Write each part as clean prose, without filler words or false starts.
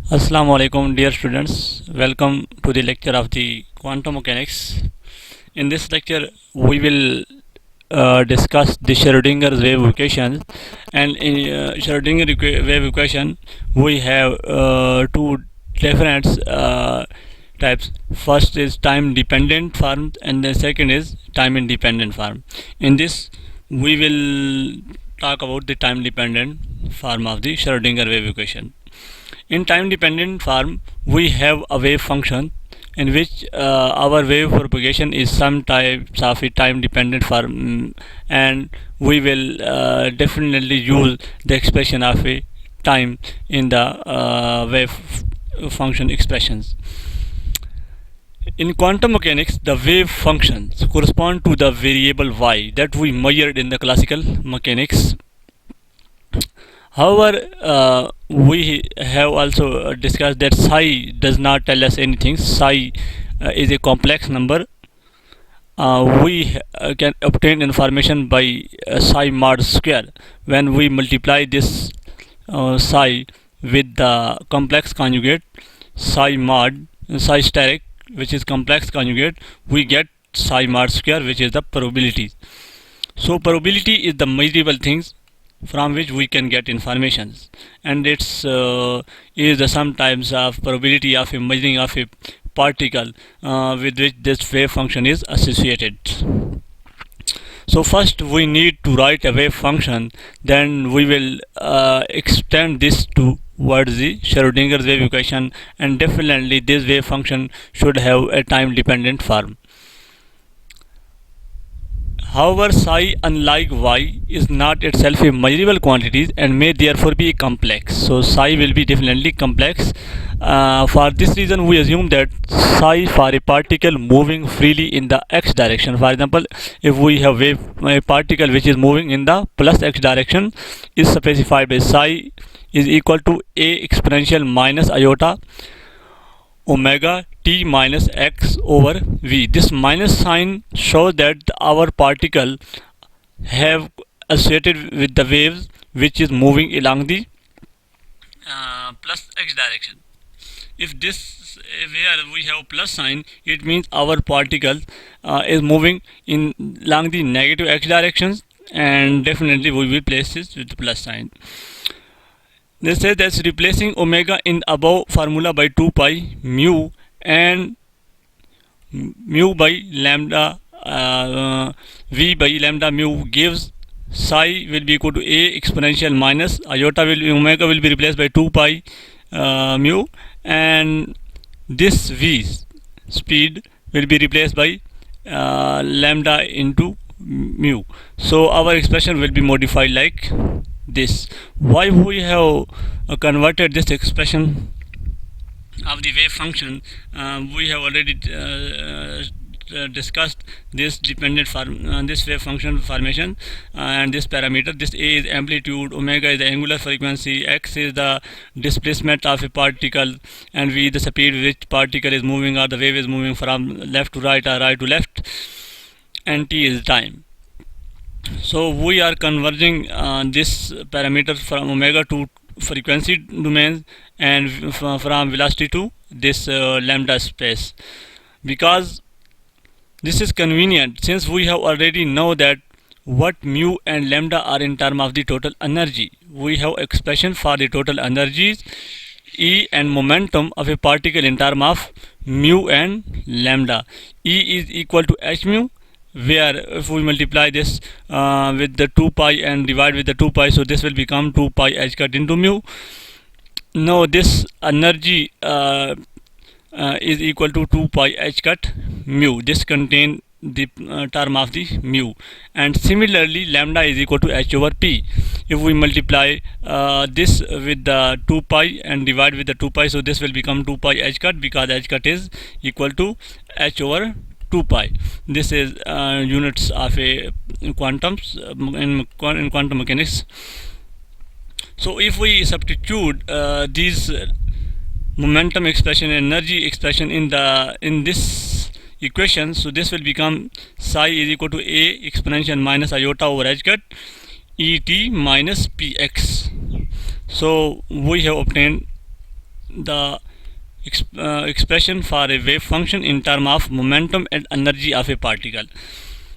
Assalamu alaikum, dear students. Welcome to the lecture of the quantum mechanics. In this lecture, we will discuss the Schrodinger's wave equation. And in wave equation, we have two different types. First is time dependent form, and the second is time independent form. In this, we will talk about the time dependent form of the Schrodinger wave equation. In time dependent form, we have a wave function in which our wave propagation is some types of a time dependent form, and we will definitely use the expression of a time in the wave function expressions. In quantum mechanics, the wave functions correspond to the variable y that we measured in the classical mechanics. However, we have also discussed that psi does not tell us anything. Psi is a complex number. We can obtain information by psi mod square. When we multiply this psi with the complex conjugate psi mod, psi steric, which is complex conjugate, we get psi mod square, which is the probability. So probability is the measurable things from which we can get informations, and it's is the sometimes of probability of a measuring of a particle with which this wave function is associated. So first we need to write a wave function, then we will extend this towards the Schrodinger's wave equation, and definitely this wave function should have a time dependent form. However, psi, unlike y, is not itself a measurable quantity and may therefore be complex. So psi will be definitely complex. For this reason, we assume that psi for a particle moving freely in the x direction. For example, if we have a particle which is moving in the plus x direction, is specified by psi is equal to a exponential minus iota omega t minus x over v. This minus sign shows that our particle have associated with the waves which is moving along the plus x direction. If this where we have plus sign, it means our particle is moving in along the negative x directions, and definitely we will place this with the plus sign. They say that's replacing omega in above formula by 2 pi mu and mu by lambda v by lambda mu gives psi will be equal to a exponential minus iota will omega will be replaced by 2 pi mu, and this v speed will be replaced by lambda into mu. So our expression will be modified like this. Why we have converted this expression of the wave function? We have already discussed this dependent form, this wave function formation, and this parameter. This a is amplitude, omega is the angular frequency, x is the displacement of a particle, and v the speed with which particle is moving or the wave is moving from left to right or right to left, and t is time. So we are converging this parameter from omega to frequency domains and from velocity to this lambda space, because this is convenient since we have already know that what mu and lambda are in terms of the total energy. We have expression for the total energies E and momentum of a particle in terms of mu and lambda. E is equal to h mu, where if we multiply this with the 2 pi and divide with the 2 pi, so this will become 2 pi h cut into mu. Now this energy is equal to 2 pi h cut mu. This contain the term of the mu, and similarly lambda is equal to h over p. If we multiply this with the 2 pi and divide with the 2 pi, so this will become 2 pi h cut, because h cut is equal to h over 2 pi. This is units of a quantums in quantum mechanics. So if we substitute these momentum expression and energy expression in this equation, so this will become psi is equal to a exponential minus iota over h cut et minus px. So we have obtained the expression for a wave function in terms of momentum and energy of a particle.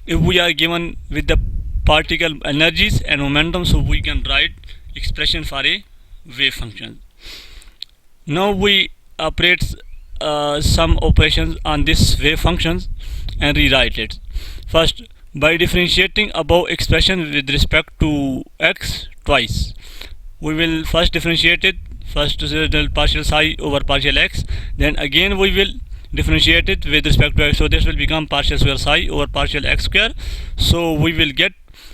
If we are given with the particle energies and momentum, so we can write expression for a wave function. Now we operate some operations on this wave functions and rewrite it. First, by differentiating above expression with respect to x twice, we will first differentiate it. First partial psi over partial x, then again we will differentiate it with respect to x, so this will become partial square psi over partial x square. So we will get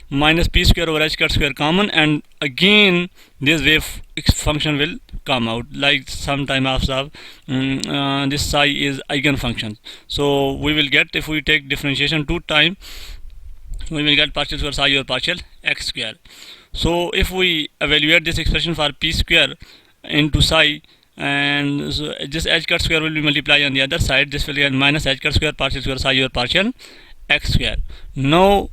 minus p square over h cut square common, and again this wave function will come out like some time after this psi is eigenfunction. So we will get, if we take differentiation 2 times, we will get partial square psi over partial x square. So if we evaluate this expression for p square into psi, and so this h cut square will be multiplied on the other side, this will get minus h cut square partial square psi over partial x square. Now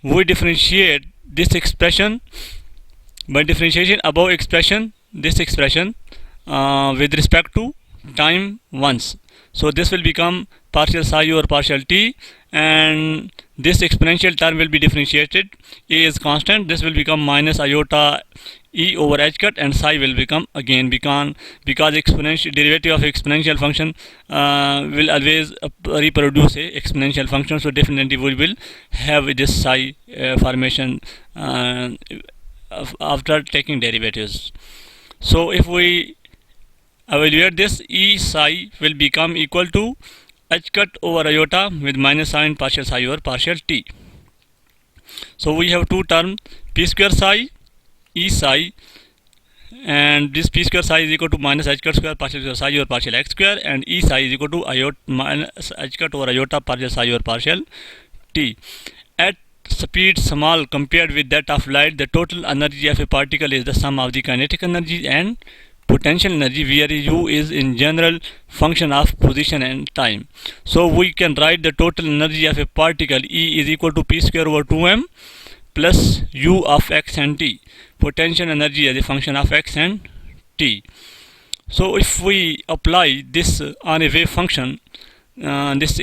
we differentiate this expression by differentiation above expression, this expression with respect to time once. So this will become partial psi over partial t, and this exponential term will be differentiated. A is constant, this will become minus iota e over h cut, and psi will become again because exponential derivative of exponential function will always reproduce a exponential function. So definitely we will have this psi formation after taking derivatives. So if we evaluate this, e psi will become equal to h cut over iota with minus sign partial psi over partial t. So we have two terms, p square psi, e psi, and this p square psi is equal to minus h cut square partial square psi over partial x square, and e psi is equal to iota minus h cut over iota partial psi over partial t. At speed small compared with that of light, the total energy of a particle is the sum of the kinetic energy and potential energy, where u is in general function of position and time. So we can write the total energy of a particle, E is equal to p square over 2m plus u of x and t. Potential energy as a function of x and t. So if we apply this on a wave function, this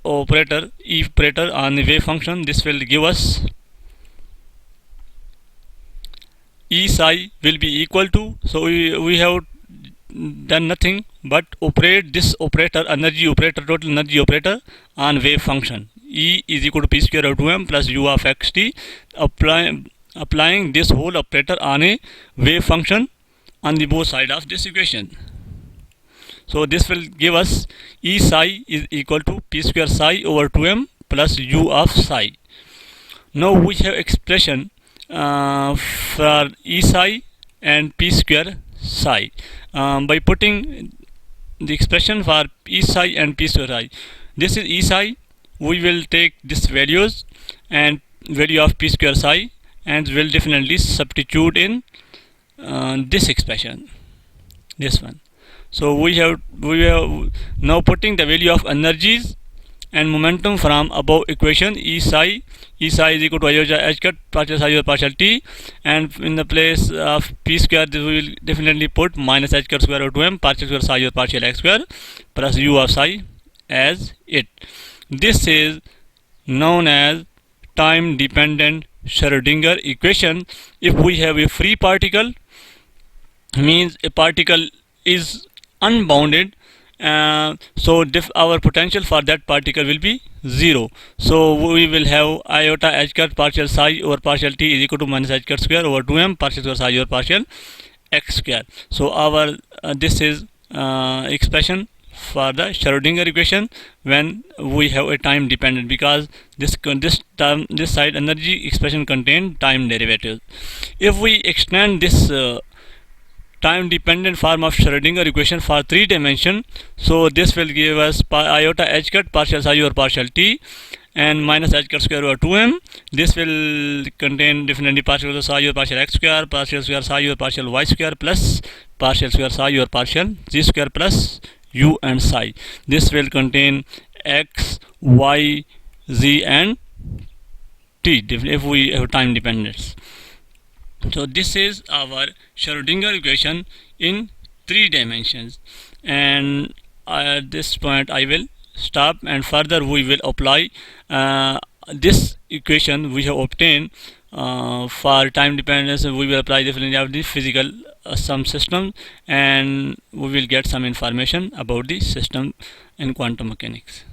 operator, E operator on a wave function, this will give us E psi will be equal to, so we have done nothing but operate this operator, energy operator, total energy operator on wave function. E is equal to p square over 2m plus u of x t, applying this whole operator on a wave function on the both side of this equation. So this will give us E psi is equal to p square psi over 2m plus u of psi. Now we have expression for E psi and p square psi. By putting the expression for E psi and p square psi, this is E psi, we will take this values and value of p square psi and will definitely substitute in this expression, this one. So we have now putting the value of energies and momentum from above equation. E psi is equal to iota h cut partial psi over partial t, and in the place of p square we will definitely put minus h cut square over 2m partial square psi over partial x square plus u of psi as it. This is known as time dependent Schrodinger equation. If we have a free particle, means a particle is unbounded, so our potential for that particle will be 0. So we will have iota h cut partial psi over partial t is equal to minus h cut square over 2m partial square psi over partial x square. So our this is expression for the Schrodinger equation when we have a time dependent, because this side energy expression contain time derivatives. If we extend this time dependent form of Schrodinger equation for 3 dimension, so this will give us iota h cut partial psi over partial t and minus h cut square over 2m. This will contain definitely partial psi over partial x square, partial square psi over partial y square plus partial square psi over partial z square plus u and psi. This will contain x, y, z and t if we have time dependence. So this is our Schrodinger equation in 3 dimensions. And at this point I will stop, and further we will apply this equation we have obtained for time dependence. We will apply the linearity physical some system, and we will get some information about the system in quantum mechanics.